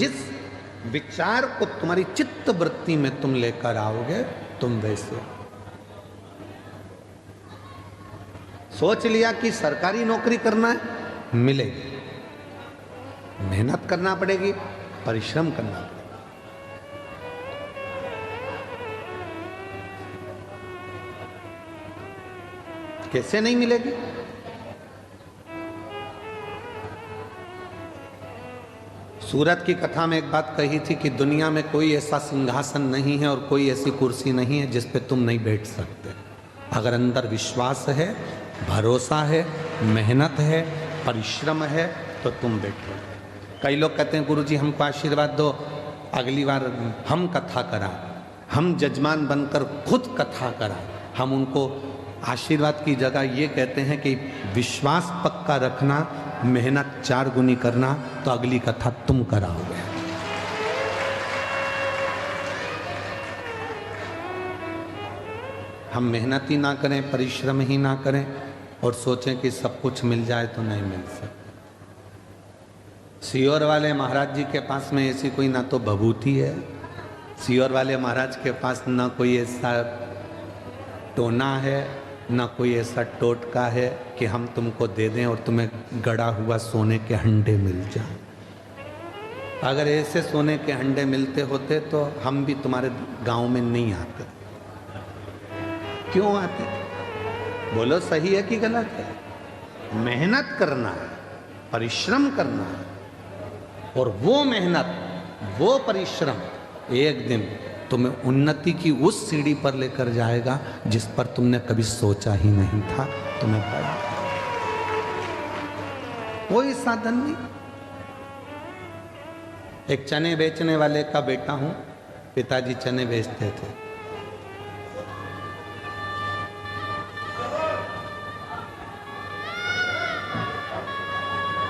जिस विचार को तुम्हारी चित्त वृत्ति में तुम लेकर आओगे तुम वैसे। सोच लिया कि सरकारी नौकरी करना है, मिलेगी, मेहनत करना पड़ेगी, परिश्रम करना पड़ेगा। कैसे नहीं मिलेगी? सूरत की कथा में एक बात कही थी कि दुनिया में कोई ऐसा सिंहासन नहीं है और कोई ऐसी कुर्सी नहीं है जिस पे तुम नहीं बैठ सकते। अगर अंदर विश्वास है, भरोसा है, मेहनत है, परिश्रम है तो तुम बैठो। कई लोग कहते हैं गुरुजी हमको आशीर्वाद दो, अगली बार हम कथा कराएं, हम जजमान बनकर खुद कथा कराएं। हम उनको आशीर्वाद की जगह ये कहते हैं कि विश्वास पक्का रखना, मेहनत 4 गुनी करना, तो अगली कथा तुम कराओगे। हम मेहनत ही ना करें, परिश्रम ही ना करें और सोचें कि सब कुछ मिल जाए तो नहीं मिल सकता। सीहोर वाले महाराज जी के पास में ऐसी कोई ना तो भभूति है, सीहोर वाले महाराज के पास ना कोई ऐसा टोना है, ना कोई ऐसा टोटका है कि हम तुमको दे दें और तुम्हें गड़ा हुआ सोने के हंडे मिल जाए। अगर ऐसे सोने के हंडे मिलते होते तो हम भी तुम्हारे गांव में नहीं आते। क्यों आते? बोलो सही है कि गलत है? मेहनत करना है, परिश्रम करना है, और वो मेहनत, वो परिश्रम एक दिन तुम्हें उन्नति की उस सीढ़ी पर लेकर जाएगा जिस पर तुमने कभी सोचा ही नहीं था तुम्हें पड़ा। कोई साधन नहीं। एक चने बेचने वाले का बेटा हूं, पिताजी चने बेचते थे।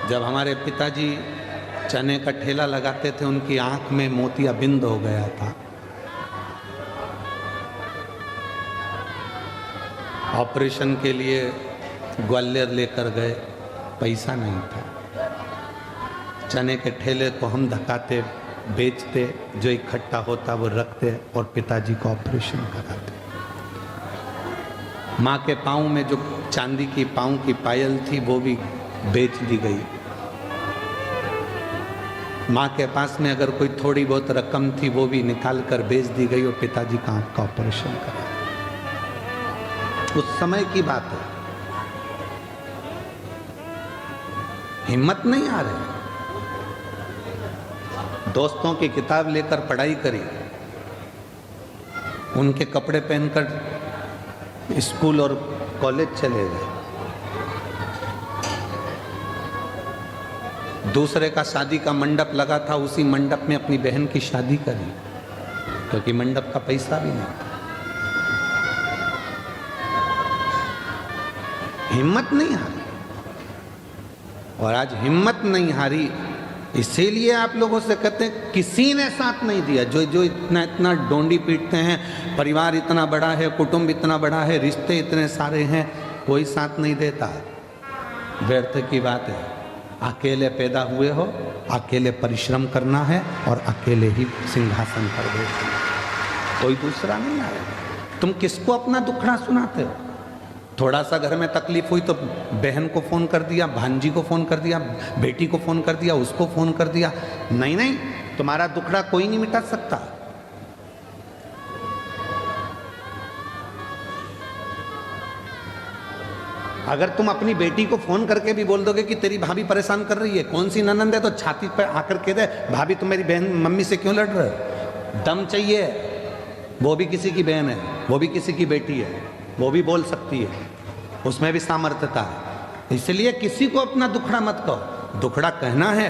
जब हमारे पिताजी चने का ठेला लगाते थे उनकी आंख में मोतियाबिंद हो गया था। ऑपरेशन के लिए ग्वालियर लेकर गए, पैसा नहीं था। चने के ठेले को हम धकाते, बेचते, जो इकट्ठा होता वो रखते और पिताजी को ऑपरेशन कराते। माँ के पाँव में जो चांदी की पाँव की पायल थी वो भी बेच दी गई। माँ के पास में अगर कोई थोड़ी बहुत रकम थी वो भी निकाल कर बेच दी गई और पिताजी का आँख का ऑपरेशन करा। उस समय की बात है। हिम्मत नहीं आ रही। दोस्तों की किताब लेकर पढ़ाई करी, उनके कपड़े पहनकर स्कूल और कॉलेज चले गए। दूसरे का शादी का मंडप लगा था, उसी मंडप में अपनी बहन की शादी करी क्योंकि मंडप का पैसा भी नहीं था। हिम्मत नहीं हारी। और आज हिम्मत नहीं हारी, इसीलिए आप लोगों से कहते हैं किसी ने साथ नहीं दिया। जो इतना डोंडी पीटते हैं, परिवार इतना बड़ा है, कुटुंब इतना बड़ा है, रिश्ते इतने सारे हैं, कोई साथ नहीं देता। व्यर्थ की बात है। अकेले पैदा हुए हो, अकेले परिश्रम करना है और अकेले ही सिंहासन पर बैठना, कोई दूसरा नहीं आएगा। तुम किसको अपना दुखड़ा सुनाते हो? थोड़ा सा घर में तकलीफ हुई तो बहन को फ़ोन कर दिया, भांजी को फ़ोन कर दिया, बेटी को फ़ोन कर दिया, उसको फ़ोन कर दिया। नहीं नहीं, तुम्हारा दुखड़ा कोई नहीं मिटा सकता। अगर तुम अपनी बेटी को फ़ोन करके भी बोल दोगे कि तेरी भाभी परेशान कर रही है, कौन सी ननंद है, तो छाती पर आकर कह दे भाभी तुम मेरी बहन मम्मी से क्यों लड़ रहे हो? दम चाहिए। वो भी किसी की बहन है, वो भी किसी की बेटी है, वो भी बोल सकती है, उसमें भी सामर्थ्यता है। इसलिए किसी को अपना दुखड़ा मत कहो। दुखड़ा कहना है,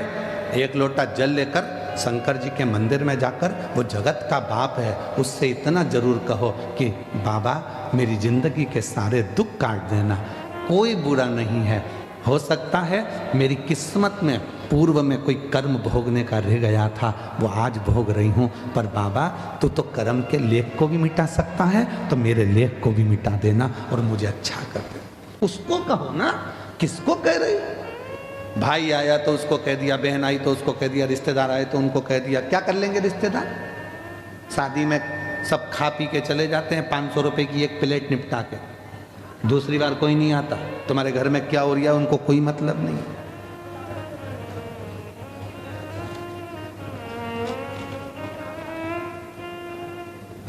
एक लोटा जल लेकर शंकर जी के मंदिर में जाकर, वो जगत का बाप है, उससे इतना जरूर कहो कि बाबा मेरी जिंदगी के सारे दुख काट देना, कोई बुरा नहीं है। हो सकता है मेरी किस्मत में पूर्व में कोई कर्म भोगने का रह गया था, वो आज भोग रही हूँ, पर बाबा तू तो कर्म के लेख को भी मिटा सकता है, तो मेरे लेख को भी मिटा देना और मुझे अच्छा कर दे। उसको कहो ना, किसको कह रही? भाई आया तो उसको कह दिया, बहन आई तो उसको कह दिया, रिश्तेदार आए तो उनको कह दिया। क्या कर लेंगे रिश्तेदार? शादी में सब खा पी के चले जाते हैं, 500 रुपए की एक प्लेट निपटा के, दूसरी बार कोई नहीं आता। तुम्हारे घर में क्या हो रहा है उनको कोई मतलब नहीं।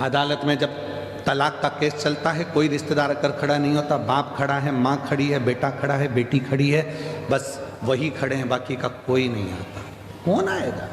अदालत में जब तलाक का केस चलता है, कोई रिश्तेदार अगर खड़ा नहीं होता, बाप खड़ा है, माँ खड़ी है, बेटा खड़ा है, बेटी खड़ी है, बस वही खड़े हैं, बाकी का कोई नहीं आता। कौन आएगा?